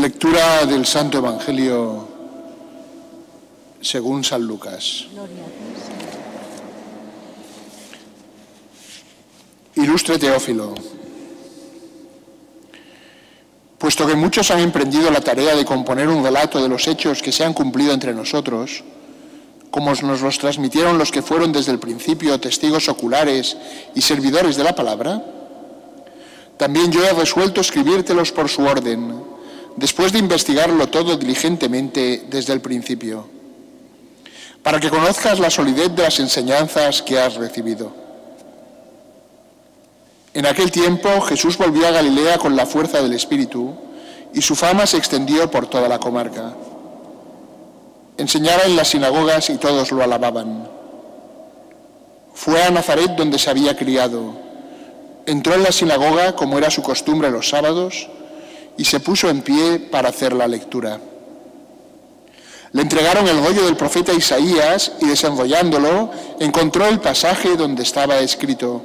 Lectura del Santo Evangelio según San Lucas. Ilustre Teófilo, puesto que muchos han emprendido la tarea de componer un relato de los hechos que se han cumplido entre nosotros, como nos los transmitieron los que fueron desde el principio testigos oculares y servidores de la palabra, también yo he resuelto escribírtelos por su orden, después de investigarlo todo diligentemente desde el principio, para que conozcas la solidez de las enseñanzas que has recibido. En aquel tiempo Jesús volvió a Galilea con la fuerza del Espíritu y su fama se extendió por toda la comarca. Enseñaba en las sinagogas y todos lo alababan. Fue a Nazaret donde se había criado. Entró en la sinagoga como era su costumbre los sábados y se puso en pie para hacer la lectura. Le entregaron el rollo del profeta Isaías y desenrollándolo encontró el pasaje donde estaba escrito: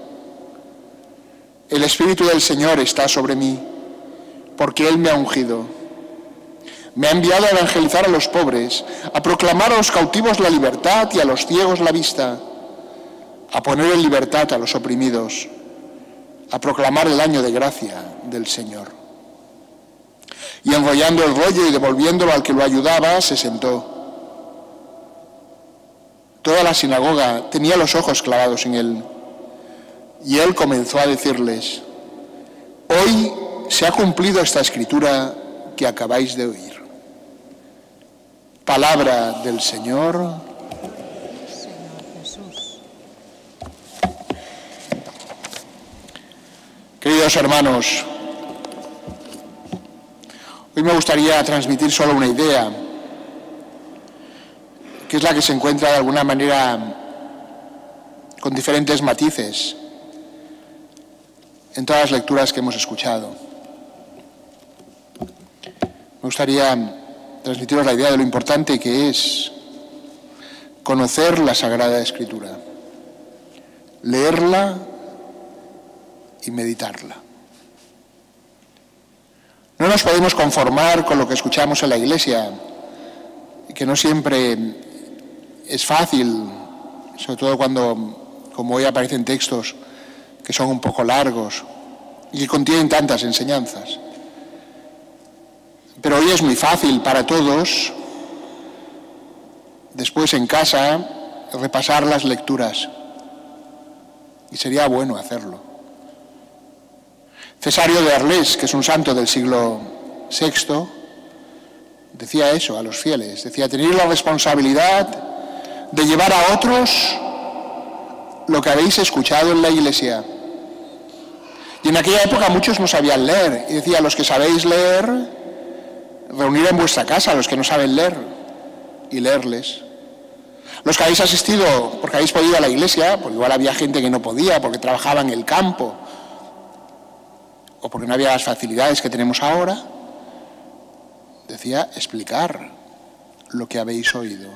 El Espíritu del Señor está sobre mí, porque Él me ha ungido. Me ha enviado a evangelizar a los pobres, a proclamar a los cautivos la libertad y a los ciegos la vista, a poner en libertad a los oprimidos, a proclamar el año de gracia del Señor. Y enrollando el rollo y devolviéndolo al que lo ayudaba, se sentó. Toda la sinagoga tenía los ojos clavados en él. Y él comenzó a decirles: Hoy se ha cumplido esta escritura que acabáis de oír. Palabra del Señor. Queridos hermanos, hoy me gustaría transmitir solo una idea, que es la que se encuentra de alguna manera con diferentes matices en todas las lecturas que hemos escuchado. Me gustaría transmitiros la idea de lo importante que es conocer la Sagrada Escritura, leerla y meditarla. No nos podemos conformar con lo que escuchamos en la Iglesia, que no siempre es fácil, sobre todo cuando, como hoy, aparecen textos que son un poco largos y que contienen tantas enseñanzas. Pero hoy es muy fácil para todos, después en casa, repasar las lecturas. Y sería bueno hacerlo. Cesario de Arles, que es un santo del siglo VI, decía eso a los fieles. Decía: tenéis la responsabilidad de llevar a otros lo que habéis escuchado en la Iglesia. Y en aquella época muchos no sabían leer. Y decía: los que sabéis leer, reunir en vuestra casa a los que no saben leer y leerles. Los que habéis asistido porque habéis podido a la Iglesia, porque igual había gente que no podía, porque trabajaba en el campo, o porque no había las facilidades que tenemos ahora, decía: explicar lo que habéis oído.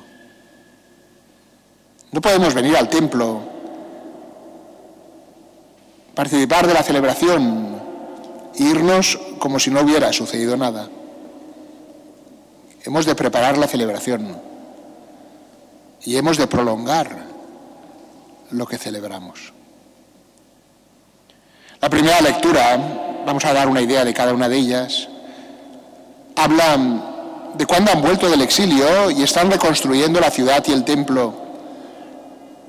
No podemos venir al templo, participar de la celebración e irnos como si no hubiera sucedido nada. Hemos de preparar la celebración y hemos de prolongar lo que celebramos. La primera lectura, vamos a dar una idea de cada una de ellas, habla de cuando han vuelto del exilio y están reconstruyendo la ciudad y el templo.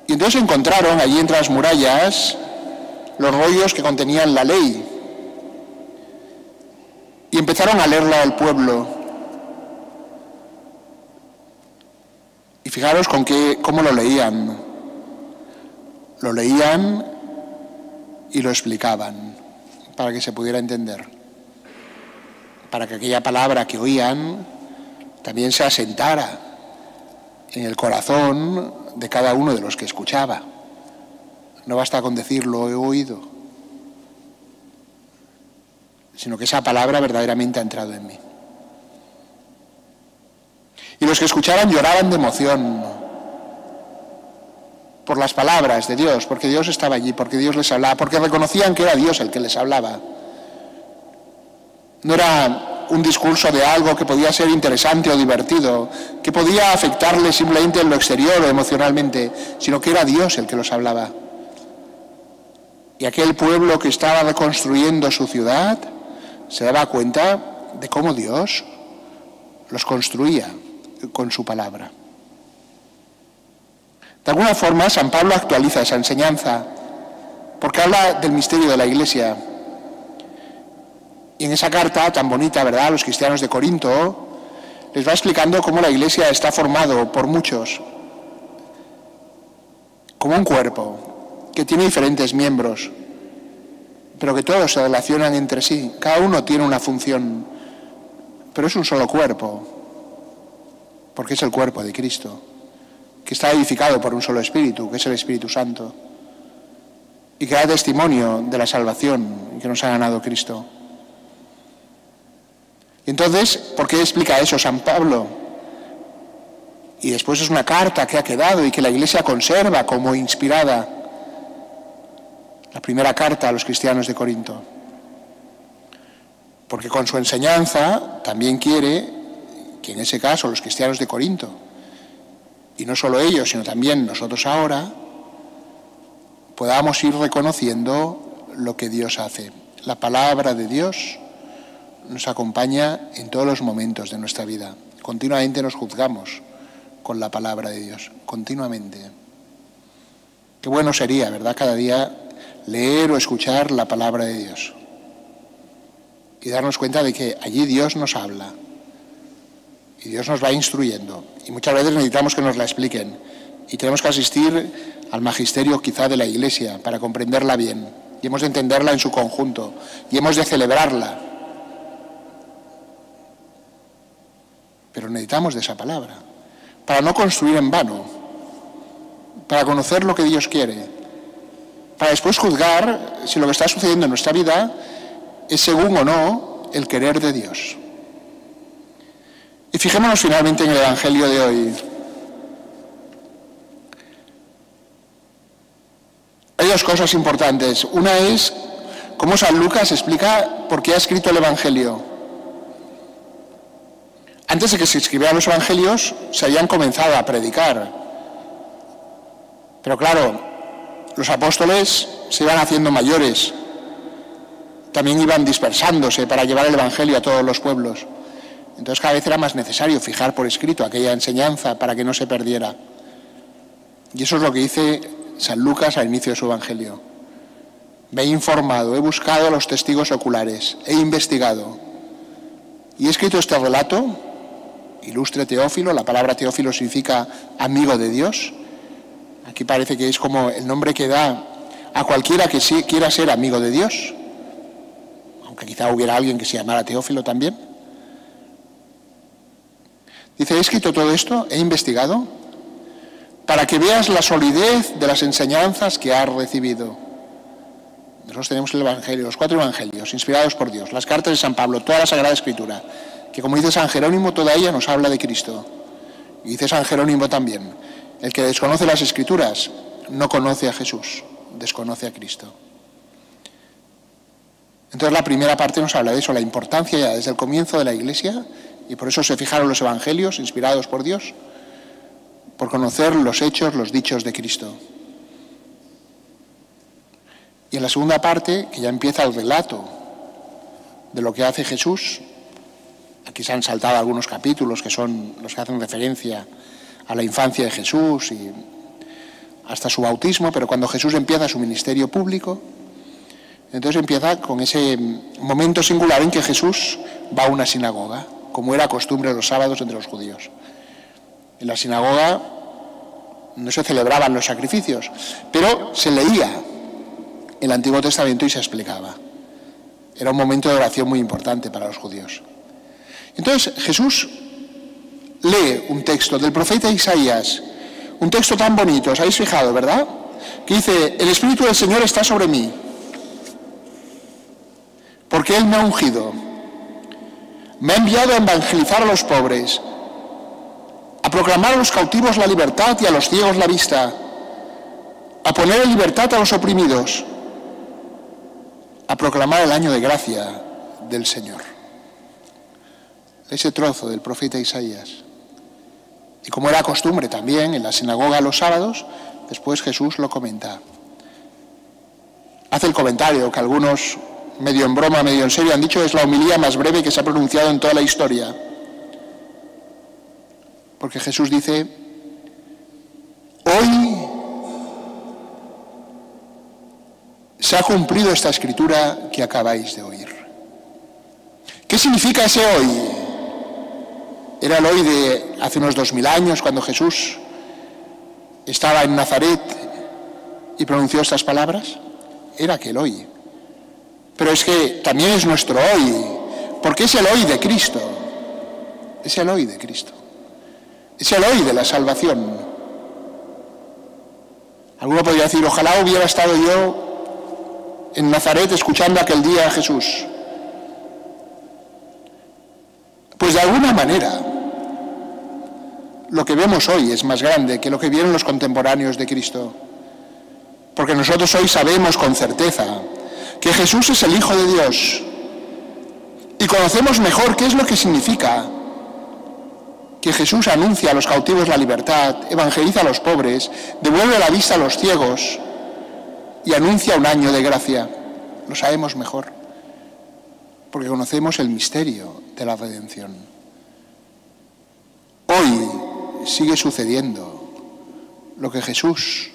Y entonces encontraron allí entre las murallas los rollos que contenían la ley y empezaron a leerla al pueblo. Y fijaros cómo lo leían. Lo leían y lo explicaban para que se pudiera entender, para que aquella palabra que oían también se asentara en el corazón de cada uno de los que escuchaba. No basta con decir lo he oído, sino que esa palabra verdaderamente ha entrado en mí. Y los que escuchaban lloraban de emoción por las palabras de Dios, porque Dios estaba allí, porque Dios les hablaba, porque reconocían que era Dios el que les hablaba. No era un discurso de algo que podía ser interesante o divertido, que podía afectarle simplemente en lo exterior o emocionalmente, sino que era Dios el que los hablaba. Y aquel pueblo que estaba reconstruyendo su ciudad se daba cuenta de cómo Dios los construía con su palabra. De alguna forma, San Pablo actualiza esa enseñanza, porque habla del misterio de la Iglesia. Y en esa carta tan bonita, ¿verdad?, a los cristianos de Corinto, les va explicando cómo la Iglesia está formado por muchos, como un cuerpo, que tiene diferentes miembros, pero que todos se relacionan entre sí. Cada uno tiene una función, pero es un solo cuerpo, porque es el cuerpo de Cristo, que está edificado por un solo Espíritu, que es el Espíritu Santo, y que da testimonio de la salvación que nos ha ganado Cristo. Y entonces, ¿por qué explica eso San Pablo? Y después es una carta que ha quedado y que la Iglesia conserva como inspirada, la primera carta a los cristianos de Corinto. Porque con su enseñanza también quiere que en ese caso los cristianos de Corinto, y no solo ellos, sino también nosotros ahora, podamos ir reconociendo lo que Dios hace. La palabra de Dios nos acompaña en todos los momentos de nuestra vida. Continuamente nos juzgamos con la palabra de Dios, continuamente. Qué bueno sería, ¿verdad?, cada día leer o escuchar la palabra de Dios y darnos cuenta de que allí Dios nos habla y Dios nos va instruyendo, y muchas veces necesitamos que nos la expliquen y tenemos que asistir al magisterio quizá de la Iglesia para comprenderla bien, y hemos de entenderla en su conjunto y hemos de celebrarla, pero necesitamos de esa palabra para no construir en vano, para conocer lo que Dios quiere, para después juzgar si lo que está sucediendo en nuestra vida es según o no el querer de Dios. Y fijémonos finalmente en el Evangelio de hoy. Hay dos cosas importantes. Una es cómo San Lucas explica por qué ha escrito el Evangelio. Antes de que se escribieran los Evangelios, se habían comenzado a predicar. Pero claro, los apóstoles se iban haciendo mayores. También iban dispersándose para llevar el Evangelio a todos los pueblos. Entonces cada vez era más necesario fijar por escrito aquella enseñanza para que no se perdiera. Y eso es lo que dice San Lucas al inicio de su Evangelio. Me he informado, he buscado a los testigos oculares, he investigado y he escrito este relato, ilustre Teófilo. La palabra Teófilo significa amigo de Dios. Aquí parece que es como el nombre que da a cualquiera que sí quiera ser amigo de Dios, aunque quizá hubiera alguien que se llamara Teófilo también. Dice, he escrito todo esto, he investigado, para que veas la solidez de las enseñanzas que has recibido. Nosotros tenemos el Evangelio, los 4 Evangelios, inspirados por Dios, las cartas de San Pablo, toda la Sagrada Escritura, que como dice San Jerónimo, toda ella nos habla de Cristo. Y dice San Jerónimo también, el que desconoce las Escrituras no conoce a Jesús, desconoce a Cristo. Entonces la primera parte nos habla de eso, la importancia ya desde el comienzo de la Iglesia, y por eso se fijaron los Evangelios, inspirados por Dios, por conocer los hechos, los dichos de Cristo. Y en la segunda parte, que ya empieza el relato de lo que hace Jesús, aquí se han saltado algunos capítulos que son los que hacen referencia a la infancia de Jesús y hasta su bautismo, pero cuando Jesús empieza su ministerio público, entonces empieza con ese momento singular en que Jesús va a una sinagoga, como era costumbre los sábados entre los judíos. En la sinagoga no se celebraban los sacrificios, pero se leía el Antiguo Testamento y se explicaba. Era un momento de oración muy importante para los judíos. Entonces Jesús lee un texto del profeta Isaías, un texto tan bonito, os habéis fijado, ¿verdad? Que dice, el Espíritu del Señor está sobre mí, porque Él me ha ungido. Me ha enviado a evangelizar a los pobres, a proclamar a los cautivos la libertad y a los ciegos la vista, a poner en libertad a los oprimidos, a proclamar el año de gracia del Señor. ese trozo del profeta Isaías. Y como era costumbre también en la sinagoga los sábados, después Jesús lo comenta. Hace el comentario que algunos, medio en broma, medio en serio, han dicho es la homilía más breve que se ha pronunciado en toda la historia. Porque Jesús dice, hoy se ha cumplido esta escritura que acabáis de oír. ¿Qué significa ese hoy? Era el hoy de hace unos 2000 años, cuando Jesús estaba en Nazaret y pronunció estas palabras. Era aquel hoy. Pero es que también es nuestro hoy, porque es el hoy de Cristo. Es el hoy de Cristo. Es el hoy de la salvación. Alguno podría decir, ojalá hubiera estado yo en Nazaret escuchando aquel día a Jesús. Pues de alguna manera, lo que vemos hoy es más grande que lo que vieron los contemporáneos de Cristo. Porque nosotros hoy sabemos con certeza que Jesús es el Hijo de Dios y conocemos mejor qué es lo que significa que Jesús anuncia a los cautivos la libertad, evangeliza a los pobres, devuelve la vista a los ciegos y anuncia un año de gracia. Lo sabemos mejor, porque conocemos el misterio de la redención. Hoy sigue sucediendo lo que Jesús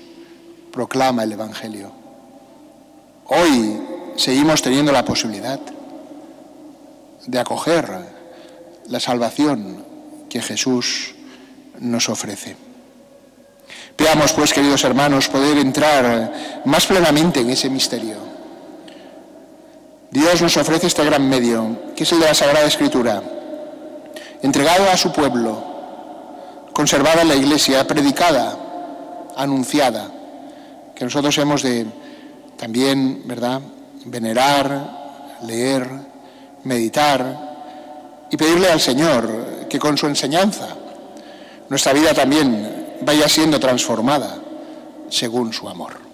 proclama el Evangelio. Hoy seguimos teniendo la posibilidad de acoger la salvación que Jesús nos ofrece. Veamos, pues, queridos hermanos, poder entrar más plenamente en ese misterio. Dios nos ofrece este gran medio, que es el de la Sagrada Escritura, entregado a su pueblo, conservada en la Iglesia, predicada, anunciada, que nosotros hemos de también, ¿verdad?, venerar, leer, meditar y pedirle al Señor que con su enseñanza nuestra vida también vaya siendo transformada según su amor.